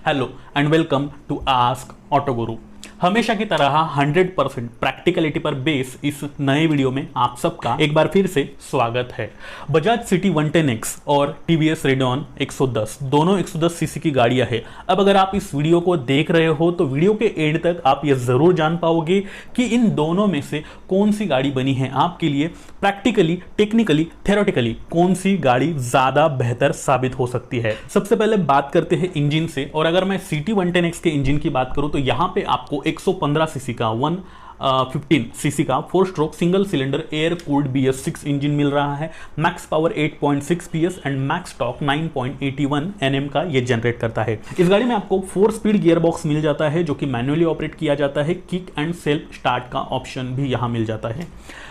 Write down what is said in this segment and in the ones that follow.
Hello and welcome to Ask Auto Guru. हमेशा की तरह 100% प्रैक्टिकलिटी पर बेस इस नए वीडियो में आप सबका एक बार फिर से स्वागत है। बजाज सिटी 110X और टीवीएस रेडियन 110 दोनों 110 सीसी की गाड़ियां हैं। अब अगर आप इस वीडियो को देख रहे हो तो वीडियो के एंड तक आप ये जरूर जान पाओगे कि इन दोनों में से कौन सी गाड़ी बनी है आपके लिए प्रैक्टिकली, टेक्निकली, थ्योरेटिकली कौन सी गाड़ी ज्यादा बेहतर साबित हो सकती है। सबसे पहले बात करते हैं इंजन से, और अगर मैं सिटी 110X के इंजन की बात करूं तो यहां पे आपको 115 सीसी का 115 सीसी का 4 stroke single cylinder air cooled BS6 engine मिल रहा है। Max power 8.6 PS and max torque 9.81 Nm का ये जनरेट करता है। इस गाड़ी में आपको 4 स्पीड गियर बॉक्स मिल जाता है जो कि मैन्युअली ऑपरेट किया जाता है। किक एंड सेल्फ स्टार्ट का ऑप्शन भी यहां मिल जाता है।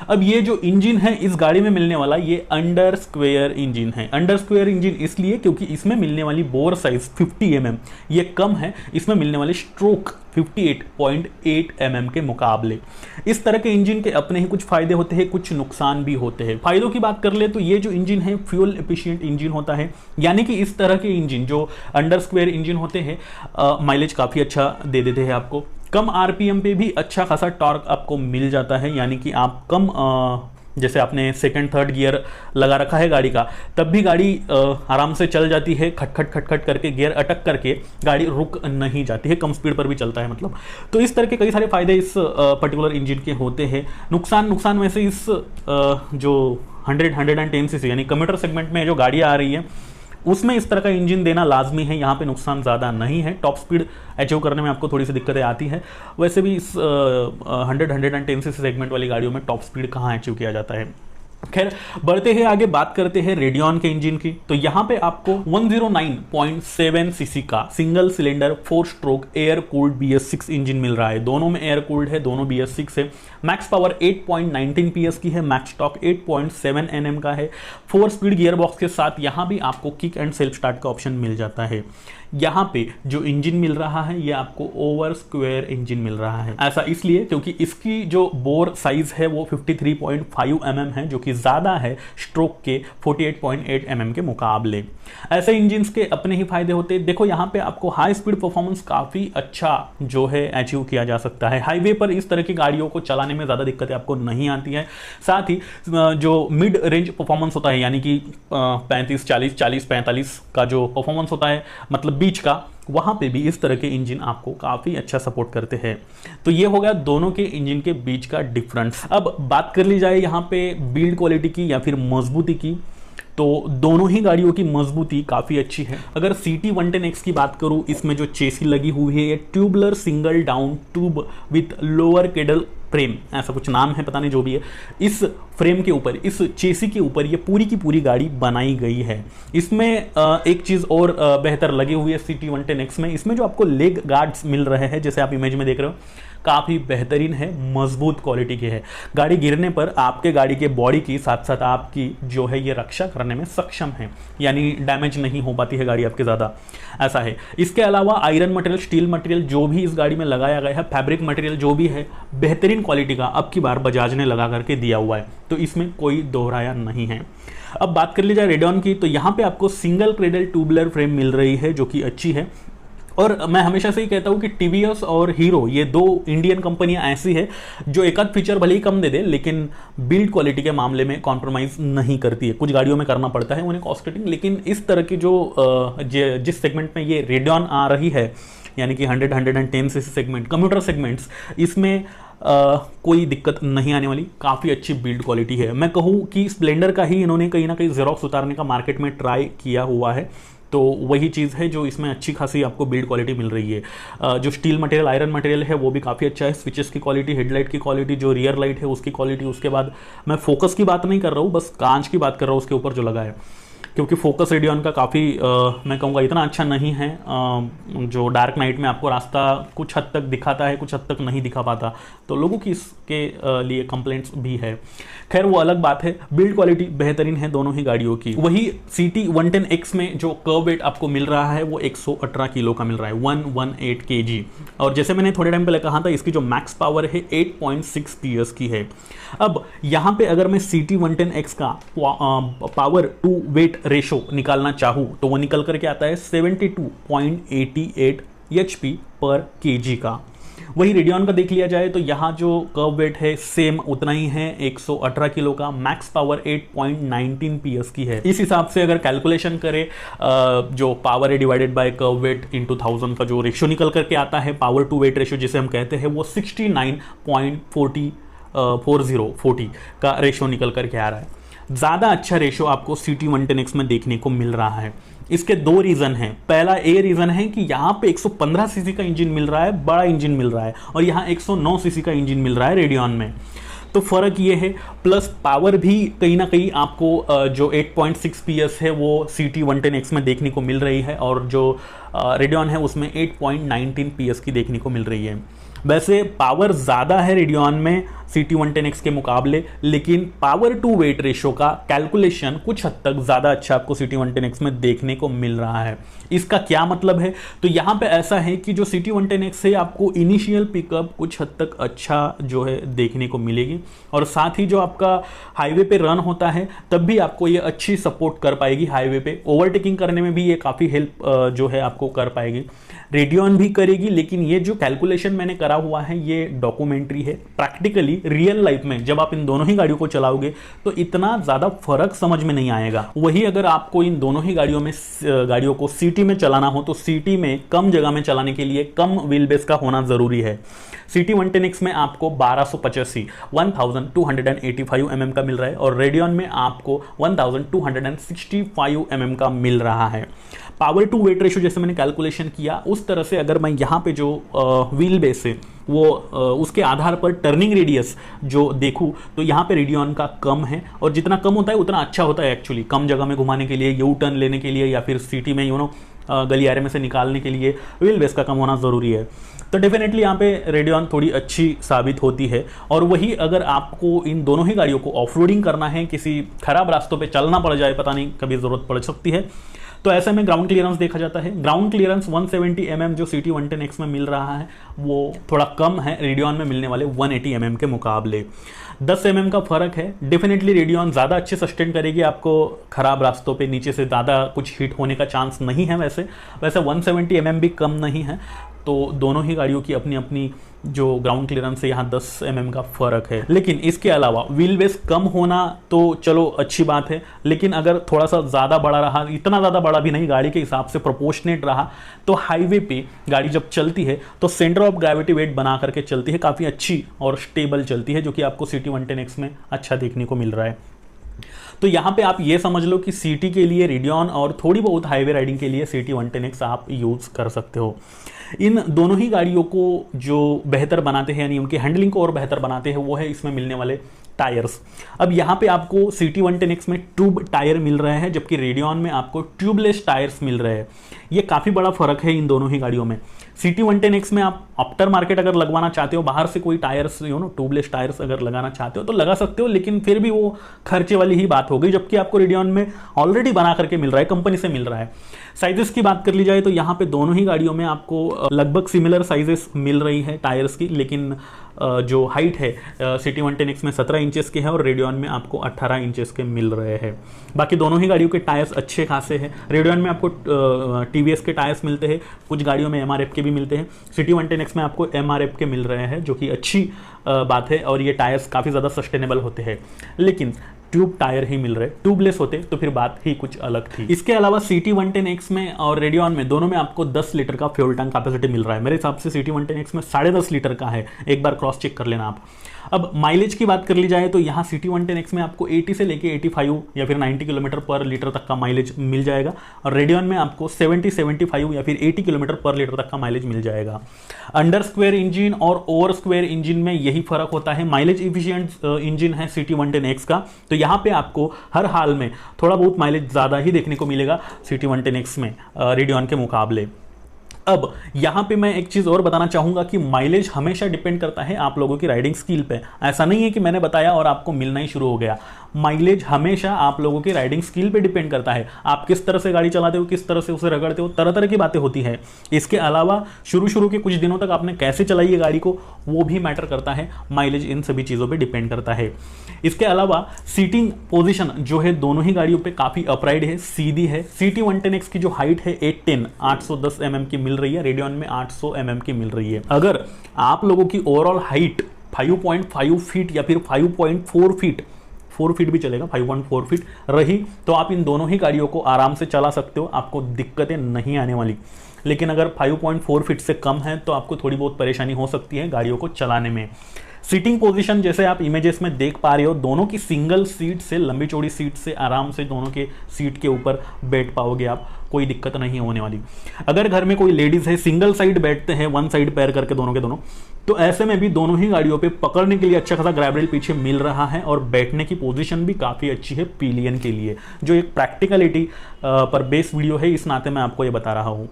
अब ये जो इंजन है इस गाड़ी में मिलने वाला ये अंडर स्क्वायर इंजन है। अंडर स्क्वायर इंजन इसलिए क्योंकि इसमें मिलने वाली बोर साइज 50 mm ये कम है इसमें मिलने वाली स्ट्रोक 58.8 mm के मुकाबले। इस तरह के इंजन के अपने ही कुछ फायदे होते हैं, कुछ नुकसान भी होते हैं। फायदों की बात कर ले तो ये जो इंजन है फ्यूल एफिशिएंट इंजन होता है, यानी कि इस तरह के इंजन जो अंडर स्क्वायर इंजन होते हैं माइलेज काफी अच्छा दे देते हैं आपको। कम आरपीएम पे भी अच्छा खासा टॉर्क आपको मिल जाता है, यानी कि आप कम जैसे आपने सेकंड थर्ड गियर लगा रखा है गाड़ी का तब भी गाड़ी आराम से चल जाती है। खटखट खटखट करके गियर अटक करके गाड़ी रुक नहीं जाती है, कम स्पीड पर भी चलता है मतलब। तो इस तरह के कई सारे फायदे इस पर्टिकुलर इंजन के होते हैं। नुकसान वैसे इस जो 110 सीसी यानी कम्यूटर सेगमेंट में जो गाड़ियाँ आ रही है उसमें इस तरह का इंजन देना लाजमी है। यहाँ पे नुकसान ज़्यादा नहीं है, टॉप स्पीड अचीव करने में आपको थोड़ी सी दिक्कतें आती है। वैसे भी इस 110 सीसी सेगमेंट वाली गाड़ियों में टॉप स्पीड कहाँ अचीव किया जाता है। खैर बढ़ते हैं आगे, बात करते हैं रेडियन के इंजन की। तो यहाँ पे आपको 109.7 सीसी का single cylinder 4 stroke air cooled BS6 engine मिल रहा है। दोनों में एयर कूल्ड है, दोनों BS6 है। मैक्स पावर 8.19 PS की है, मैक्स टॉर्क 8.7 Nm का है। 4 स्पीड गियर बॉक्स के साथ यहाँ भी आपको किक एंड सेल्फ स्टार्ट का ऑप्शन मिल जाता है। यहाँ पे जो इंजन मिल रहा है ये आपको ओवर स्क्वायर इंजन मिल रहा है। ऐसा इसलिए क्योंकि इसकी जो बोर साइज है वो 53.5 mm है, जो कि ज्यादा है स्ट्रोक के 48.8 mm के मुकाबले। ऐसे इंजन के अपने ही फायदे होते हैं। देखो यहाँ पे आपको हाई स्पीड परफॉर्मेंस काफी अच्छा जो है अचीव किया जा सकता है। हाईवे पर इस तरह की गाड़ियों को चलाने में ज्यादा दिक्कतें आपको नहीं आती है। साथ ही जो मिड रेंज परफॉर्मेंस होता है यानी कि 35, 40, 40, 45 का जो परफॉर्मेंस होता है मतलब बीच का, वहां पे भी इस तरह के इंजन आपको काफी अच्छा सपोर्ट करते हैं। तो ये हो गया दोनों के इंजन के बीच का डिफरेंस। अब बात कर ली जाए यहाँ पे बिल्ड क्वालिटी की या फिर मजबूती की, तो दोनों ही गाड़ियों की मजबूती काफी अच्छी है। अगर सिटी 110X की बात करूं, इसमें जो चेसी लगी हुई है ये tubular single down tube with lower cradle frame, ऐसा कुछ नाम है पता नहीं जो भी है, इस फ्रेम के ऊपर, इस चेसी के ऊपर ये पूरी की पूरी गाड़ी बनाई गई है। इसमें एक चीज और बेहतर लगी हुई है सिटी 110X में, इसमें जो आपको लेग गार्ड्स मिल रहे हैं जैसे आप इमेज में देख रहे हो काफी बेहतरीन है, मजबूत क्वालिटी के है। गाड़ी गिरने पर आपके गाड़ी के बॉडी की साथ साथ आपकी जो है ये रक्षा करने में सक्षम है, यानी डैमेज नहीं हो पाती है गाड़ी आपके ज्यादा, ऐसा है। इसके अलावा आयरन मटेरियल, स्टील मटेरियल जो भी इस गाड़ी में लगाया गया है, फैब्रिक मटेरियल जो भी है बेहतरीन क्वालिटी का अब की बार बजाज ने लगा करके दिया हुआ है, तो इसमें कोई दोहराया नहीं है। अब बात कर ली जाए रेडियन की, तो यहाँ पे आपको सिंगल क्रेडल ट्यूबुलर फ्रेम मिल रही है जो कि अच्छी है। और मैं हमेशा से ही कहता हूं कि टीवीएस और हीरो ये दो इंडियन कंपनियां ऐसी है जो एक आध फीचर भले ही कम दे दे लेकिन बिल्ड क्वालिटी के मामले में कॉम्प्रोमाइज नहीं करती है। कुछ गाड़ियों में करना पड़ता है उन्हें कॉस्ट कटिंग, लेकिन इस तरह की जो जिस सेगमेंट में ये रेडियन आ रही है यानी कि 110 सीसी सेगमेंट, कंप्यूटर सेगमेंट्स, इसमें कोई दिक्कत नहीं आने वाली, काफ़ी अच्छी बिल्ड क्वालिटी है। मैं कहूँ कि स्प्लेंडर का ही इन्होंने कहीं ना कहीं जेरोक्स उतारने का मार्केट में ट्राई किया हुआ है, तो वही चीज़ है जो इसमें अच्छी खासी आपको बिल्ड क्वालिटी मिल रही है। जो स्टील मटेरियल, आयरन मटेरियल है वो भी काफ़ी अच्छा है। स्विचेस की क्वालिटी, हेडलाइट की क्वालिटी, जो रियर लाइट है उसकी क्वालिटी, उसके बाद मैं फोकस की बात नहीं कर रहा हूँ, बस कांच की बात कर रहा हूँ उसके ऊपर जो लगा है, क्योंकि फोकस रेडियन का काफ़ी मैं कहूँगा इतना अच्छा नहीं है। जो डार्क नाइट में आपको रास्ता कुछ हद तक दिखाता है, कुछ हद तक नहीं दिखा पाता, तो लोगों की इसके लिए कंप्लेंट्स भी है। खैर वो अलग बात है। बिल्ड क्वालिटी बेहतरीन है दोनों ही गाड़ियों की। वही सिटी 110X में जो कर्व वेट आपको मिल रहा है वो 118 किलो का मिल रहा है, 118 kg। और जैसे मैंने थोड़े टाइम पहले कहा था इसकी जो मैक्स पावर है 8.6 PS की है। अब यहाँ पे अगर मैं सिटी 110X का पावर टू वेट रेशो निकालना चाहूँ तो वो निकल करके आता है 72.88 HP पर kg का। वही रेडियन का देख लिया जाए तो यहाँ जो कर्व वेट है सेम उतना ही है, 118 किलो का। मैक्स पावर 8.19 PS की है। इस हिसाब से अगर कैलकुलेशन करें जो पावर है divided by curve weight into 1000 का जो रेशियो निकल करके आता है, पावर टू वेट रेशियो जिसे हम कहते हैं, वो 69.40 का रेशियो निकल करके आ रहा है। ज़्यादा अच्छा रेशियो आपको CT110X में देखने को मिल रहा है। इसके दो रीज़न हैं। पहला ए रीज़न है कि यहाँ पे 115 सीसी का इंजन मिल रहा है, बड़ा इंजन मिल रहा है, और यहाँ 109 सीसी का इंजन मिल रहा है रेडियन में। तो फ़र्क ये है, प्लस पावर भी कहीं ना कहीं आपको जो 8.6 PS है वो CT110X में देखने को मिल रही है, और जो रेडियन है उसमें 8.19 PS की देखने को मिल रही है। वैसे पावर ज़्यादा है रेडियन में CT110X के मुकाबले, लेकिन पावर टू वेट रेशो का कैलकुलेशन कुछ हद तक ज़्यादा अच्छा आपको CT110X में देखने को मिल रहा है। इसका क्या मतलब है? तो यहाँ पे ऐसा है कि जो CT110X है आपको इनिशियल पिकअप कुछ हद तक अच्छा जो है देखने को मिलेगी, और साथ ही जो आपका हाईवे पे रन होता है तब भी आपको ये अच्छी सपोर्ट कर पाएगी। हाईवे पे ओवरटेकिंग करने में भी ये काफ़ी हेल्प जो है आपको कर पाएगी, रेडियन भी करेगी। लेकिन ये जो कैलकुलेशन मैंने करा हुआ है ये डॉक्यूमेंट्री है। प्रैक्टिकली रियल लाइफ में जब आप इन दोनों ही गाड़ियों को चलाओगे तो इतना ज़्यादा फर्क समझ में नहीं आएगा। वही अगर आपको इन दोनों ही गाड़ियों को सिटी में चलाना हो तो सिटी में कम जगह में चलाने के लिए कम व्हील बेस का होना ज़रूरी है। CT110X में आपको 1285 mm का मिल रहा है, और रेडियन में आपको 1265 mm का मिल रहा है। पावर टू वेट रेशो जैसे मैंने कैलकुलेशन किया उस तरह से अगर मैं यहाँ पे जो व्हील बेस है वो उसके आधार पर टर्निंग रेडियस जो देखूँ तो यहाँ पे रेडियन का कम है, और जितना कम होता है उतना अच्छा होता है एक्चुअली। कम जगह में घुमाने के लिए, यू टर्न लेने के लिए, या फिर सिटी में गलियारे में से निकालने के लिए व्हील बेस का कम होना ज़रूरी है। तो डेफिनेटली यहाँ पे रेडियन थोड़ी अच्छी साबित होती है। और वही अगर आपको इन दोनों ही गाड़ियों को ऑफ रोडिंग करना है, किसी खराब रास्तों पे चलना पड़ जाए, पता नहीं कभी ज़रूरत पड़ सकती है, तो ऐसे में ग्राउंड क्लियरेंस देखा जाता है। ग्राउंड क्लियरेंस 170 mm जो CT110X में मिल रहा है वो थोड़ा कम है रेडियन में मिलने वाले 180 mm के मुकाबले। 10 mm का फर्क है। डेफिनेटली रेडियन ज़्यादा अच्छे सस्टेन करेगी, आपको खराब रास्तों पे नीचे से ज़्यादा कुछ हिट होने का चांस नहीं है। वैसे 170 mm भी कम नहीं है। तो दोनों ही गाड़ियों की अपनी अपनी जो ग्राउंड क्लियरेंस है यहाँ 10 mm का फ़र्क है। लेकिन इसके अलावा व्हील बेस कम होना तो चलो अच्छी बात है, लेकिन अगर थोड़ा सा ज़्यादा बड़ा रहा, इतना ज़्यादा बड़ा भी नहीं, गाड़ी के हिसाब से प्रोपोर्शनेट रहा, तो हाईवे पे गाड़ी जब चलती है तो सेंटर ऑफ ग्रेविटी वेट बना करके चलती है, काफ़ी अच्छी और स्टेबल चलती है, जो कि आपको CT110X में अच्छा देखने को मिल रहा है। तो यहाँ पे आप ये समझ लो कि सिटी के लिए रेडियन और थोड़ी बहुत हाईवे राइडिंग के लिए CT110X आप यूज़ कर सकते हो। इन दोनों ही गाड़ियों को जो बेहतर बनाते हैं, यानी उनकी हैंडलिंग को और बेहतर बनाते हैं, वो है इसमें मिलने वाले टायर्स। अब यहाँ पे आपको CT110X में ट्यूब टायर मिल रहे हैं, जबकि रेडियन में आपको ट्यूबलेस टायर्स मिल रहे हैं। ये काफ़ी बड़ा फर्क है इन दोनों ही गाड़ियों में। CT110X में आप आफ्टर मार्केट अगर लगवाना चाहते हो, बाहर से कोई टायर्स ट्यूबलेस टायर्स अगर लगाना चाहते हो तो लगा सकते हो, लेकिन फिर भी वो खर्चे वाली ही बात होगी, जबकि आपको रेडियन में ऑलरेडी बना करके मिल रहा है, कंपनी से मिल रहा है। साइजेस की बात कर ली जाए तो यहाँ पे दोनों ही गाड़ियों में आपको लगभग सिमिलर साइजेस मिल रही है टायर्स की, लेकिन जो हाइट है CT110X में 17 इंचेस के है और रेडियन में आपको 18 इंचेस के मिल रहे हैं। बाकी दोनों ही गाड़ियों के टायर्स अच्छे खासे हैं। रेडियन में आपको TVS के टायर्स मिलते हैं, कुछ गाड़ियों में MRF के भी मिलते हैं। CT110X में आपको MRF के मिल रहे हैं, जो कि अच्छी बात है, और ये टायर्स काफ़ी ज़्यादा सस्टेनेबल होते हैं। लेकिन ट्यूब टायर ही मिल रहे, ट्यूबलेस होते तो फिर बात ही कुछ अलग थी। इसके अलावा CT110X में और रेडियन में दोनों में आपको 10 लीटर का फ्यूल टैंक कैपेसिटी मिल रहा है। मेरे हिसाब से CT110X में 10.5 लीटर का है, एक बार क्रॉस चेक कर लेना आप। अब माइलेज की बात कर ली जाए तो यहाँ CT110X में आपको 80 से लेके 85 या फिर 90 किलोमीटर पर लीटर तक का माइलेज मिल जाएगा, और रेडियन में आपको 70, 75 या फिर 80 किलोमीटर पर लीटर तक का माइलेज मिल जाएगा। अंडर स्क्वायर इंजन और ओवर स्क्वायर इंजन में यही फर्क होता है। माइलेज इफिशिएंट इंजन है CT110X का, तो यहाँ पे आपको हर हाल में थोड़ा बहुत माइलेज ज़्यादा ही देखने को मिलेगा CT110X में रेडियन के मुकाबले। अब यहाँ पे मैं एक चीज़ और बताना चाहूँगा कि माइलेज हमेशा डिपेंड करता है आप लोगों की राइडिंग स्किल पे। ऐसा नहीं है कि मैंने बताया और आपको मिलना ही शुरू हो गया। माइलेज हमेशा आप लोगों की राइडिंग स्किल पे डिपेंड करता है। आप किस तरह से गाड़ी चलाते हो, किस तरह से उसे रगड़ते हो, तरह तरह की बातें होती है। इसके अलावा शुरू के कुछ दिनों तक आपने कैसे चलाई है गाड़ी को, वो भी मैटर करता है। माइलेज इन सभी चीज़ों पे डिपेंड करता है। इसके अलावा सीटिंग पोजीशन जो है दोनों ही गाड़ियों पे काफ़ी अपराइड है, सीधी है। CT110X की जो हाइट है 810 810 mm की मिल रही है, रेडियन में 800 mm की मिल रही है। अगर आप लोगों की ओवरऑल हाइट 5.5 फीट या फिर 5.4 फीट, 4 फीट भी चलेगा, 5.4 फीट रही तो आप इन दोनों ही गाड़ियों को आराम से चला सकते हो, आपको दिक्कतें नहीं आने वाली। लेकिन अगर 5.4 फीट से कम है तो आपको थोड़ी बहुत परेशानी हो सकती है गाड़ियों को चलाने में। सीटिंग पोजीशन जैसे आप इमेजेस में देख पा रहे हो, दोनों की सिंगल सीट से, लंबी चौड़ी सीट से आराम से दोनों के सीट के ऊपर बैठ पाओगे आप, कोई दिक्कत नहीं होने वाली। अगर घर में कोई लेडीज है, सिंगल साइड बैठते हैं, वन साइड पैर करके दोनों के दोनों, तो ऐसे में भी दोनों ही गाड़ियों पे पकड़ने के लिए अच्छा खासा ग्रैब रेल पीछे मिल रहा है और बैठने की पोजीशन भी काफ़ी अच्छी है पिलियन के लिए। जो एक प्रैक्टिकलिटी पर बेस वीडियो है, इस नाते मैं आपको ये बता रहा हूँ।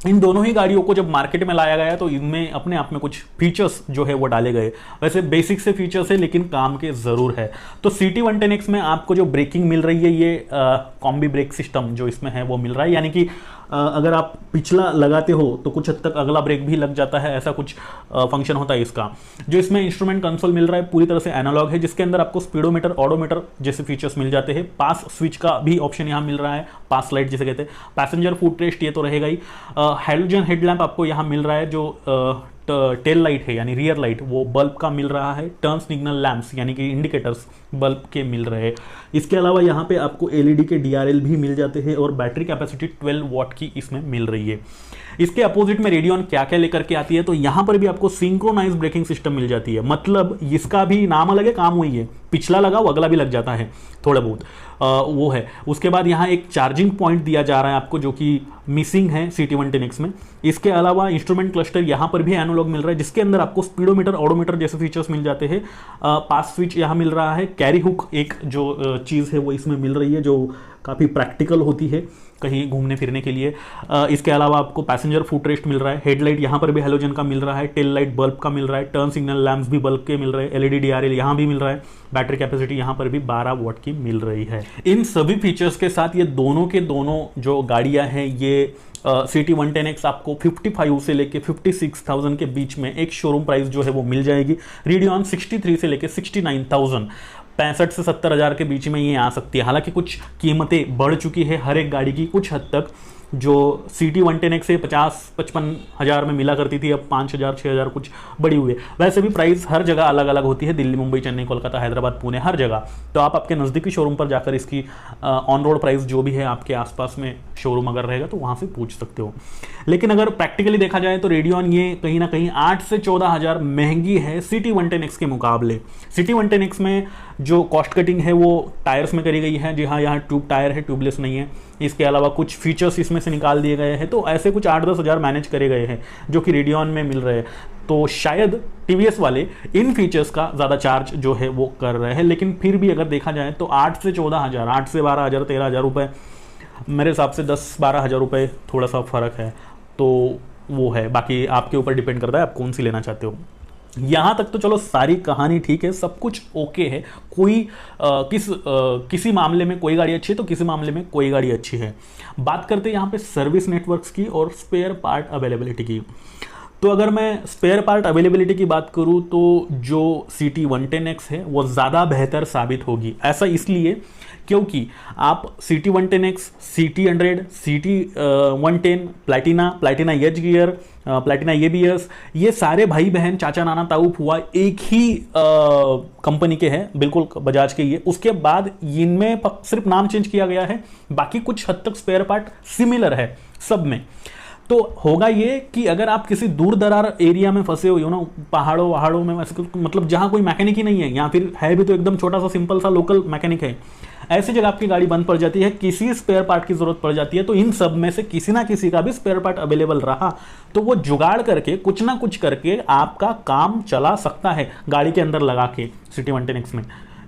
इन दोनों ही गाड़ियों को जब मार्केट में लाया गया तो इनमें अपने आप में कुछ फीचर्स जो है वो डाले गए। वैसे बेसिक से फीचर्स है लेकिन काम के ज़रूर है। तो CT110X में आपको जो ब्रेकिंग मिल रही है, ये कॉम्बी ब्रेक सिस्टम जो इसमें है वो मिल रहा है, यानी कि अगर आप पिछला लगाते हो तो कुछ हद तक अगला ब्रेक भी लग जाता है, ऐसा कुछ फंक्शन होता है इसका। जो इसमें इंस्ट्रूमेंट कंसोल मिल रहा है पूरी तरह से एनालॉग है, जिसके अंदर आपको स्पीडोमीटर, ऑडोमीटर जैसे फीचर्स मिल जाते हैं। पास स्विच का भी ऑप्शन यहाँ मिल रहा है, पास लाइट जिसे कहते हैं। पैसेंजर फुट रेस्ट ये तो रहेगा ही। हैलोजन हेडलैम्प आपको यहाँ मिल रहा है, जो टेल लाइट है यानी रियर लाइट वो बल्ब का मिल रहा है। टर्न सिग्नल लैंप्स यानी कि इंडिकेटर्स बल्ब के मिल रहे हैं। इसके अलावा यहाँ पे आपको LED के DRL भी मिल जाते हैं और बैटरी कैपेसिटी 12 वॉट की इसमें मिल रही है। इसके अपोजिट में रेडियन क्या क्या लेकर के आती है, तो यहाँ पर भी आपको सिंक्रोनाइज ब्रेकिंग सिस्टम मिल जाती है। मतलब इसका भी नाम अलग है, काम वही है, पिछला लगाओ अगला भी लग जाता है थोड़ा बहुत, वो है। उसके बाद यहाँ एक चार्जिंग पॉइंट दिया जा रहा है आपको, जो कि मिसिंग है CT110X में। इसके अलावा इंस्ट्रूमेंट क्लस्टर यहाँ पर भी एनालॉग मिल रहा है, जिसके अंदर आपको स्पीडोमीटर, ऑडोमीटर जैसे फीचर्स मिल जाते हैं। पास स्विच यहाँ मिल रहा है। कैरी हुक एक जो चीज़ है वो इसमें मिल रही है, जो काफ़ी प्रैक्टिकल होती है कहीं घूमने फिरने के लिए। इसके अलावा आपको पैसेंजर फुट रेस्ट मिल रहा है। हेडलाइट यहाँ पर भी हेलोजन का मिल रहा है। टेल लाइट बल्ब का मिल रहा है। टर्न सिग्नल लैंप्स भी बल्ब के मिल रहे हैं। LED DRL यहाँ भी मिल रहा है। बैटरी कैपेसिटी यहाँ पर भी 12 वॉट की मिल रही है। इन सभी फीचर्स के साथ ये दोनों के दोनों जो गाड़ियाँ हैं, ये CT110X आपको 55 से लेके 56,000 के बीच में एक शोरूम प्राइस जो है वो मिल जाएगी। रेडियन 63 से लेके 69,000, 65 से 70,000 के बीच में ये आ सकती है। हालांकि कुछ कीमतें बढ़ चुकी है हर एक गाड़ी की कुछ हद तक। जो CT110X से 50-55 हज़ार में मिला करती थी, अब 5,000 6,000 कुछ बढ़ी हुई है। वैसे भी प्राइस हर जगह अलग अलग होती है, दिल्ली, मुंबई, चेन्नई, कोलकाता, हैदराबाद, पुणे, हर जगह। तो आप आपके नज़दीकी शोरूम पर जाकर इसकी ऑन रोड प्राइस जो भी है, आपके आसपास में शोरूम अगर रहेगा तो वहाँ से पूछ सकते हो। लेकिन अगर प्रैक्टिकली देखा जाए तो रेडियन ये कहीं ना कहीं 8 से 14,000 महंगी है CT110X के मुकाबले। CT110X में जो कॉस्ट कटिंग है वो टायर्स में करी गई है। जी हाँ, यहाँ ट्यूब टायर है, ट्यूबलेस नहीं है। इसके अलावा कुछ फीचर्स इसमें से निकाल दिए गए हैं, तो ऐसे कुछ 8-10 हज़ार मैनेज करे गए हैं जो कि रेडियन में मिल रहे हैं। तो शायद TVS वाले इन फीचर्स का ज़्यादा चार्ज जो है वो कर रहे हैं। लेकिन फिर भी अगर देखा जाए तो 8 से 14,000, 8 से 12,000, 13,000 रुपये, मेरे हिसाब से 10-12 हज़ार रुपये थोड़ा सा फ़र्क है। तो वो है, बाकी आपके ऊपर डिपेंड करता है आप कौन सी लेना चाहते हो। यहाँ तक तो चलो सारी कहानी ठीक है, सब कुछ ओके है। कोई किसी मामले में कोई गाड़ी अच्छी है तो किसी मामले में कोई गाड़ी अच्छी है। बात करते हैं यहाँ पे सर्विस नेटवर्क्स की और स्पेयर पार्ट अवेलेबिलिटी की। तो अगर मैं स्पेयर पार्ट अवेलेबिलिटी की बात करूँ तो जो CT110X है वो ज़्यादा बेहतर साबित होगी। ऐसा इसलिए क्योंकि आप CT110X, CT100, CT110, Platina H gear, Platina ABS, ये सारे भाई बहन, चाचा, नाना, ताऊ, फुआ एक ही कंपनी के हैं, बिल्कुल बजाज के। ये उसके बाद इनमें सिर्फ नाम चेंज किया गया है, बाकी कुछ हद तक स्पेयर पार्ट सिमिलर है सब में। तो होगा ये कि अगर आप किसी दूर दरार एरिया में फंसे हो, ना पहाड़ों वहाड़ों में, वैसे मतलब जहां कोई मैकेनिक ही नहीं है, या फिर है भी तो एकदम छोटा सा सिंपल सा लोकल मैकेनिक है, ऐसी जगह आपकी गाड़ी बंद पड़ जाती है, किसी स्पेयर पार्ट की जरूरत पड़ जाती है, तो इन सब में से किसी ना किसी का भी स्पेयर पार्ट अवेलेबल रहा तो वो जुगाड़ करके कुछ ना कुछ करके आपका काम चला सकता है गाड़ी के अंदर लगा के। CT110X में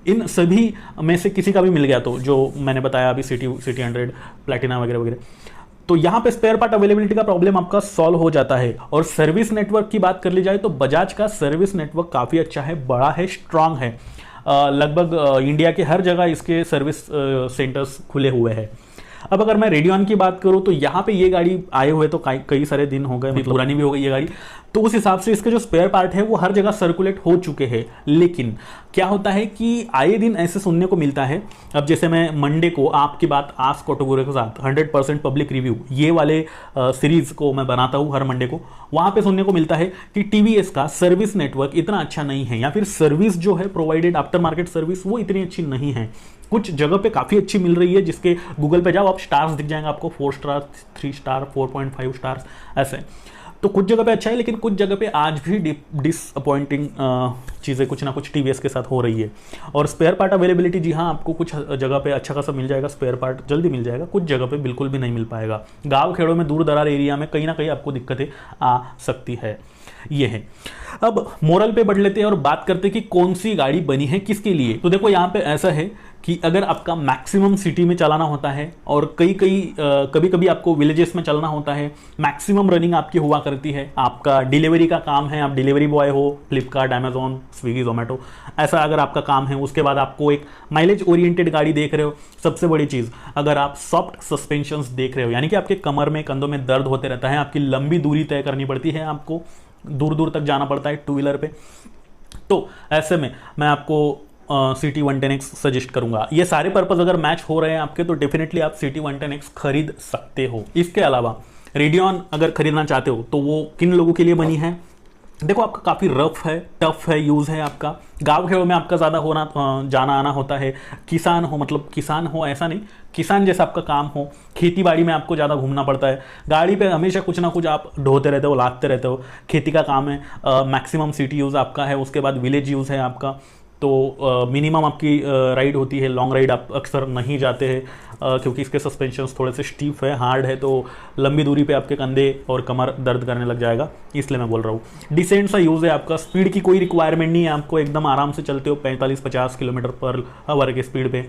इन सभी में से किसी का भी मिल गया तो, जो मैंने बताया अभी CT100, प्लैटिना वगैरह वगैरह, तो यहाँ पे स्पेयर पार्ट अवेलेबिलिटी का प्रॉब्लम आपका सॉल्व हो जाता है। और सर्विस नेटवर्क की बात कर ली जाए तो बजाज का सर्विस नेटवर्क काफ़ी अच्छा है, बड़ा है, स्ट्रांग है। लगभग इंडिया के हर जगह इसके सर्विस सेंटर्स खुले हुए हैं। अब अगर मैं रेडियन की बात करूं तो यहाँ पे ये गाड़ी आए हुए तो कई सारे दिन हो गए, मतलब पुरानी भी हो गई ये गाड़ी, तो उस हिसाब से इसके जो स्पेयर पार्ट है वो हर जगह सर्कुलेट हो चुके हैं। लेकिन क्या होता है कि आए दिन ऐसे सुनने को मिलता है, अब जैसे मैं मंडे को आपकी बात आस्क ऑटो गुरु के साथ 100% पब्लिक रिव्यू ये वाले सीरीज को मैं बनाता हूँ हर मंडे को, वहां पे सुनने को मिलता है कि टीवीएस का सर्विस नेटवर्क इतना अच्छा नहीं है, या फिर सर्विस जो है प्रोवाइडेड आफ्टर मार्केट सर्विस वो इतनी अच्छी नहीं है। कुछ जगह पे काफ़ी अच्छी मिल रही है, जिसके गूगल पे जाओ आप स्टार्स दिख जाएंगे आपको, 4 स्टार, 3 स्टार, 4.5 स्टार्स ऐसे। तो कुछ जगह पे अच्छा है, लेकिन कुछ जगह पे आज भी डिसअपॉइंटिंग चीज़ें कुछ ना कुछ टीवीएस के साथ हो रही है। और स्पेयर पार्ट अवेलेबिलिटी, जी हाँ, आपको कुछ जगह पे अच्छा खासा मिल जाएगा, स्पेयर पार्ट जल्दी मिल जाएगा, कुछ जगह पे बिल्कुल भी नहीं मिल पाएगा। गाँव खेड़ों में, दूर दरार एरिया में कहीं ना कहीं आपको दिक्कतें आ सकती है, ये है। अब मोरल पे बढ़ लेते हैं और बात करते हैं कि कौन सी गाड़ी बनी है किसके लिए। तो देखो यहाँ पे ऐसा है कि अगर आपका मैक्सिमम सिटी में चलाना होता है और कभी कभी आपको विलेजेस में चलना होता है, मैक्सिमम रनिंग आपकी हुआ करती है, आपका डिलीवरी का काम है, आप डिलीवरी बॉय हो, फ्लिपकार्ट, अमेजोन, स्विगी, जोमेटो, ऐसा अगर आपका काम है, उसके बाद आपको एक माइलेज ओरिएंटेड गाड़ी देख रहे हो, सबसे बड़ी चीज़ अगर आप सॉफ्ट सस्पेंशंस देख रहे हो, यानी कि आपके कमर में, कंधों में दर्द होते रहता है, आपकी लंबी दूरी तय करनी पड़ती है, आपको दूर दूर तक जाना पड़ता है टू व्हीलर पे, तो ऐसे में मैं आपको CT 110X सजेस्ट करूंगा। ये सारे पर्पस अगर मैच हो रहे हैं आपके तो डेफिनेटली आप CT 110X खरीद सकते हो। इसके अलावा रेडियन अगर खरीदना चाहते हो तो वो किन लोगों के लिए बनी है? देखो, आपका काफ़ी रफ है, टफ है, यूज़ है, आपका गाँव खेड़ों में आपका ज़्यादा होना जाना आना होता है, किसान हो, मतलब किसान हो ऐसा नहीं, किसान जैसा आपका काम हो, खेती बाड़ी में आपको ज़्यादा घूमना पड़ता है, गाड़ी पे हमेशा कुछ ना कुछ आप ढोते रहते हो, लादते रहते हो, खेती का काम है, मैक्सिमम सिटी यूज़ आपका है, उसके बाद विलेज यूज़ है आपका, तो मिनिमम आपकी राइड होती है, लॉन्ग राइड आप अक्सर नहीं जाते हैं क्योंकि इसके सस्पेंशंस थोड़े से स्टीफ है, हार्ड है, तो लंबी दूरी पे आपके कंधे और कमर दर्द करने लग जाएगा, इसलिए मैं बोल रहा हूँ। डिसेंट सा यूज़ है आपका, स्पीड की कोई रिक्वायरमेंट नहीं है, आपको एकदम आराम से चलते हो 45-50 किलोमीटर पर आवर के स्पीड पे,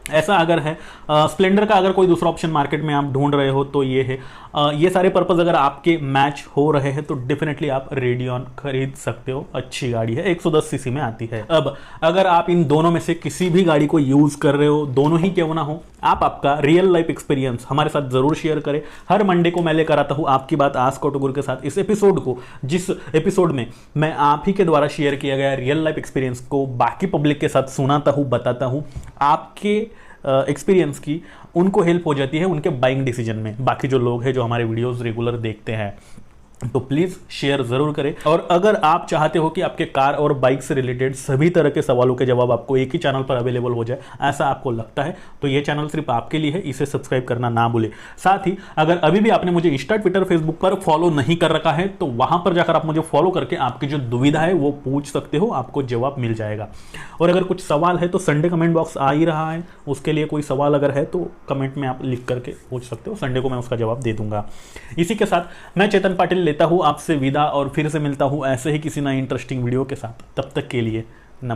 ऐसा अगर है। स्प्लेंडर का अगर कोई दूसरा ऑप्शन मार्केट में आप ढूंढ रहे हो तो ये है। ये सारे पर्पस अगर आपके मैच हो रहे हैं तो डेफिनेटली आप रेडियन खरीद सकते हो, अच्छी गाड़ी है, 110 सीसी में आती है। अब अगर आप इन दोनों में से किसी भी गाड़ी को यूज कर रहे हो, दोनों ही क्यों ना हो, आप आपका रियल लाइफ एक्सपीरियंस हमारे साथ जरूर शेयर करें। हर मंडे को मैं लेकर आता हूं आपकी बात आस्क ऑटो गुरु के साथ, इस एपिसोड को, जिस एपिसोड में मैं आप ही के द्वारा शेयर किया गया रियल लाइफ एक्सपीरियंस को बाकी पब्लिक के साथ सुनाता हूं, बताता हूं, आपके एक्सपीरियंस की उनको हेल्प हो जाती है उनके बाइंग डिसीजन में। बाकी जो लोग हैं जो हमारे वीडियोस रेगुलर देखते हैं तो प्लीज शेयर जरूर करें। और अगर आप चाहते हो कि आपके कार और बाइक से रिलेटेड सभी तरह के सवालों के जवाब आपको एक ही चैनल पर अवेलेबल हो जाए, ऐसा आपको लगता है, तो ये चैनल सिर्फ आपके लिए है, इसे सब्सक्राइब करना ना भूले। साथ ही अगर अभी भी आपने मुझे इंस्टा, ट्विटर, फेसबुक पर फॉलो नहीं कर रखा है तो वहां पर जाकर आप मुझे फॉलो करके आपकी जो दुविधा है वो पूछ सकते हो, आपको जवाब मिल जाएगा। और अगर कुछ सवाल है तो संडे कमेंट बॉक्स आ ही रहा है, उसके लिए कोई सवाल अगर है तो कमेंट में आप लिख करके पूछ सकते हो, संडे को मैं उसका जवाब दे दूंगा। इसी के साथ मैं चेतन पाटिल लेता हूं आपसे विदा और फिर से मिलता हूं ऐसे ही किसी नए इंटरेस्टिंग वीडियो के साथ। तब तक के लिए